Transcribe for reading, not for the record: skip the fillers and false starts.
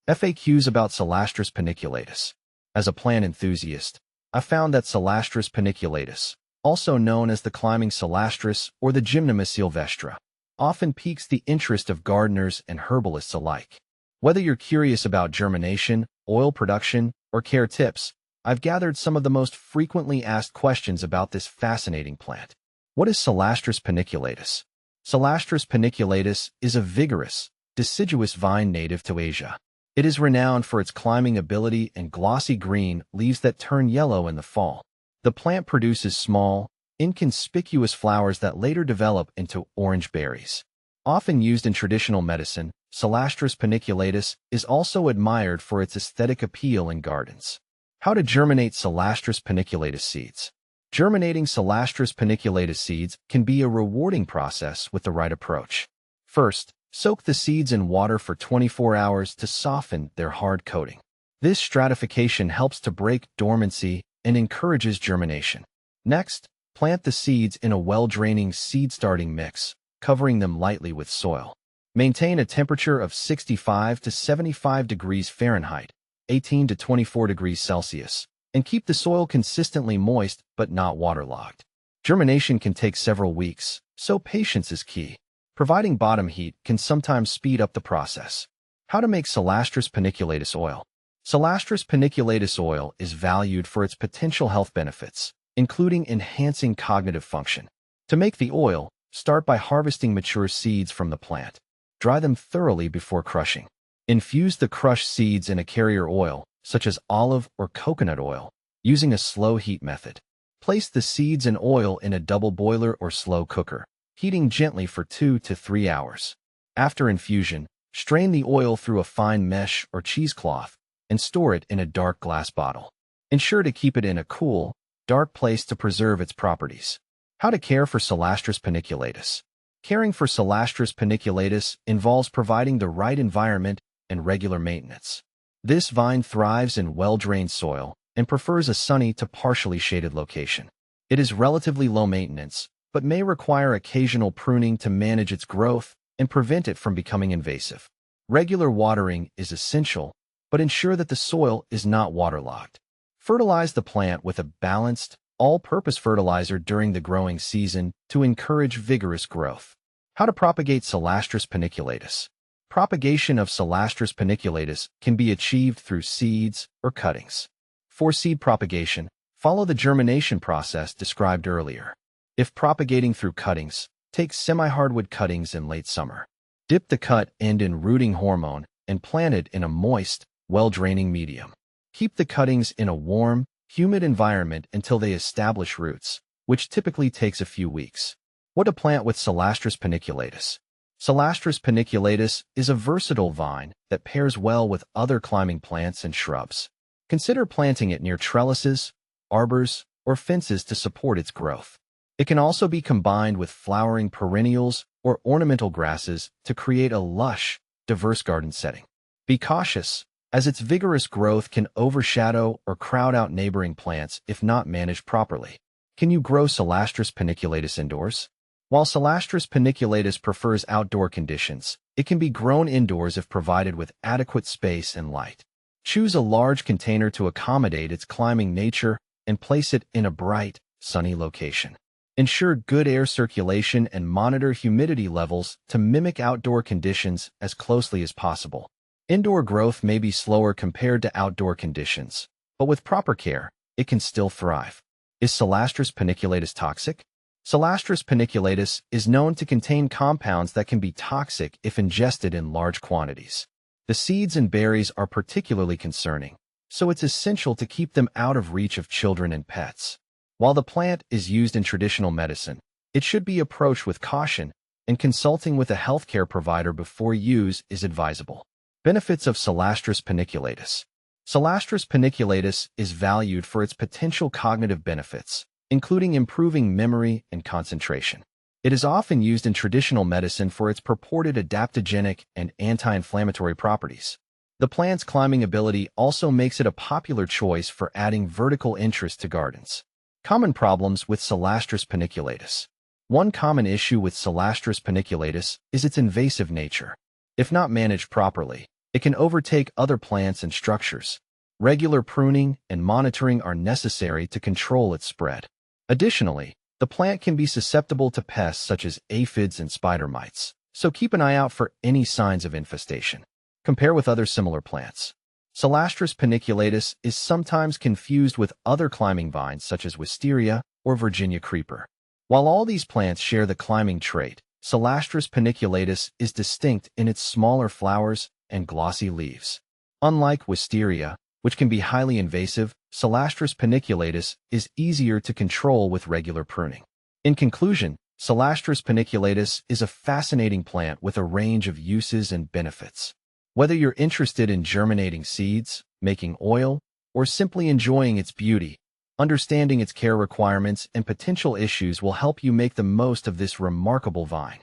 FAQs about Celastrus paniculatus. As a plant enthusiast, I found that Celastrus paniculatus, also known as the climbing Celastrus or the Gymnema Sylvestre, often piques the interest of gardeners and herbalists alike. Whether you're curious about germination, oil production, or care tips, I've gathered some of the most frequently asked questions about this fascinating plant. What is Celastrus paniculatus? Celastrus paniculatus is a vigorous, deciduous vine native to Asia. It is renowned for its climbing ability and glossy green leaves that turn yellow in the fall. The plant produces small, inconspicuous flowers that later develop into orange berries. Often used in traditional medicine, Celastrus paniculatus is also admired for its aesthetic appeal in gardens. How to germinate Celastrus paniculatus seeds. Germinating Celastrus paniculatus seeds can be a rewarding process with the right approach. First, soak the seeds in water for 24 hours to soften their hard coating. This stratification helps to break dormancy and encourages germination. Next, plant the seeds in a well-draining seed-starting mix, covering them lightly with soil. Maintain a temperature of 65 to 75 degrees Fahrenheit, 18 to 24 degrees Celsius, and keep the soil consistently moist but not waterlogged. Germination can take several weeks, so patience is key. Providing bottom heat can sometimes speed up the process. How to make Celastrus paniculatus oil. Celastrus paniculatus oil is valued for its potential health benefits, including enhancing cognitive function. To make the oil, start by harvesting mature seeds from the plant. Dry them thoroughly before crushing. Infuse the crushed seeds in a carrier oil, such as olive or coconut oil, using a slow heat method. Place the seeds and oil in a double boiler or slow cooker, heating gently for 2 to 3 hours. After infusion, strain the oil through a fine mesh or cheesecloth and store it in a dark glass bottle. Ensure to keep it in a cool, dark place to preserve its properties. How to care for Celastrus paniculatus. Caring for Celastrus paniculatus involves providing the right environment and regular maintenance. This vine thrives in well-drained soil and prefers a sunny to partially shaded location. It is relatively low maintenance, but may require occasional pruning to manage its growth and prevent it from becoming invasive. Regular watering is essential, but ensure that the soil is not waterlogged. Fertilize the plant with a balanced, all-purpose fertilizer during the growing season to encourage vigorous growth. How to propagate Celastrus paniculatus. Propagation of Celastrus paniculatus can be achieved through seeds or cuttings. For seed propagation, follow the germination process described earlier. If propagating through cuttings, take semi-hardwood cuttings in late summer. Dip the cut end in rooting hormone and plant it in a moist, well-draining medium. Keep the cuttings in a warm, humid environment until they establish roots, which typically takes a few weeks. What to plant with Celastrus paniculatus. Celastrus paniculatus is a versatile vine that pairs well with other climbing plants and shrubs. Consider planting it near trellises, arbors, or fences to support its growth. It can also be combined with flowering perennials or ornamental grasses to create a lush, diverse garden setting. Be cautious, as its vigorous growth can overshadow or crowd out neighboring plants if not managed properly. Can you grow Celastrus paniculatus indoors? While Celastrus paniculatus prefers outdoor conditions, it can be grown indoors if provided with adequate space and light. Choose a large container to accommodate its climbing nature and place it in a bright, sunny location. Ensure good air circulation and monitor humidity levels to mimic outdoor conditions as closely as possible. Indoor growth may be slower compared to outdoor conditions, but with proper care, it can still thrive. Is Celastrus paniculatus toxic? Celastrus paniculatus is known to contain compounds that can be toxic if ingested in large quantities. The seeds and berries are particularly concerning, so it's essential to keep them out of reach of children and pets. While the plant is used in traditional medicine, it should be approached with caution, and consulting with a healthcare provider before use is advisable. Benefits of Celastrus paniculatus. Celastrus paniculatus is valued for its potential cognitive benefits, including improving memory and concentration. It is often used in traditional medicine for its purported adaptogenic and anti-inflammatory properties. The plant's climbing ability also makes it a popular choice for adding vertical interest to gardens. Common problems with Celastrus paniculatus. One common issue with Celastrus paniculatus is its invasive nature. If not managed properly, It can overtake other plants and structures. Regular pruning and monitoring are necessary to control its spread. Additionally, the plant can be susceptible to pests such as aphids and spider mites, so keep an eye out for any signs of infestation. Compare with other similar plants. Celastrus paniculatus is sometimes confused with other climbing vines such as wisteria or Virginia creeper. While all these plants share the climbing trait, Celastrus paniculatus is distinct in its smaller flowers and glossy leaves. Unlike wisteria, which can be highly invasive, Celastrus paniculatus is easier to control with regular pruning. In conclusion, Celastrus paniculatus is a fascinating plant with a range of uses and benefits. Whether you're interested in germinating seeds, making oil, or simply enjoying its beauty, understanding its care requirements and potential issues will help you make the most of this remarkable vine.